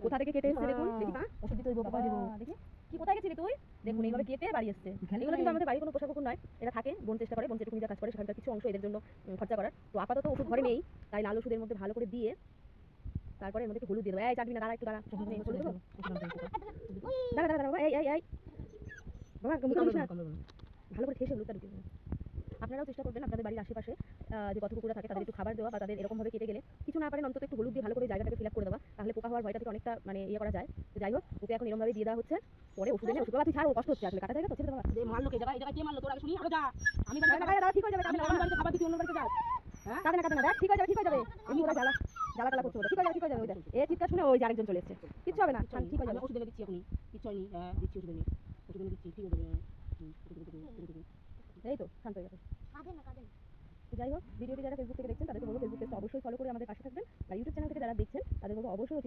কোথা থেকে কেটে এসেছে দেখুন, দেখি মা ওষুধ দিতে হইব, বাবা দেখি কি কোথায় গেছিলি তুই? দেখুন এইভাবে কেটে বাড়ি আসছে। এগুলো কিন্তু আমাদের বাড়ির কোনো পোষা কুকুর নয়, এটা থাকে, বোন চেষ্টা করে, বোন যেটুকু যা কাজ করে সেখানকার কিছু অংশ এদের জন্য খরচা করার। তো আপাতত ওষুধ ঘরে নেই, তাই লাল ওষুধের মধ্যে ভালো করে দিয়ে তারপরে এর মধ্যে একটু হলুদ দিয়ে দেবো। এই চাটবি না, দাঁড়া একটু দাঁড়া, দাঁড়া দাঁড়া দাঁড়া, এই এই এই বাবা ভালো করে খেয়ে হলুদটা ঢুকিয়ে দেবেন। আপনারাও চেষ্টা করবেন আপনাদের বাড়ির আশেপাশে যে কত কুকুরা থাকে তাদের একটু খাবার দেওয়া, বা তাদের এরকমভাবে কেটে গেলে কিছু না পারেন অন্তত একটু হলুদ দিয়ে ভালো করে জায়গাটাকে ফিল আপ করে দেওয়া, তাহলে পোকা হওয়ার ভয়টা থেকে অনেকটা মানে ইয়ে করা যায়। তো যাই হোক, ওকে এখন এরকমভাবে দিয়ে দেওয়া হচ্ছে। পরে ওষুধ এনে ওষুধ তুই ছাড়, কষ্ট হচ্ছে আসলে, কাটা জায়গা তো ছেড়ে দেওয়া। যে মারলো কে জায়গা, এই জায়গায় কে মারলো তোর আগে শুনি, আগে যা। আমি ঠিক হয়ে যাবে, আমি বাড়িতে খাবার দিতে অন্য বাড়িতে যাস। হ্যাঁ কাটে না দেখ, ঠিক হয়ে যাবে, ঠিক হয়ে যাবে। এমনি ওরা জ্বালা জ্বালা টালা করছে, ঠিক হয়ে যাবে, ঠিক হয়ে যাবে। ওই দেখ এই চিৎকার শুনে ওই যে আরেকজন চলে এসেছে, কিচ্ছু হবে না, ঠিক হয়ে যাবে। ওষুধ এনে দিচ্ছি এখনই, কিচ্ছু হয়নি। হ্যাঁ দিচ্ছি ওষুধ এনে, ওষুধ এনে দিচ্ছি, ঠিক হয়ে যাবে। এই তো শান্ত হয়ে গেছে। যাই হোক, ভিডিওটি যারা ফেসবুক থেকে দেখছেন তাদেরকে বলবো ফেসবুক পেজটা অবশ্যই ফলো করে আমাদের পাশে থাকবেন, আর ইউটিউব চ্যানেল থেকে যারা দেখছেন তাদের বলবো অবশ্যই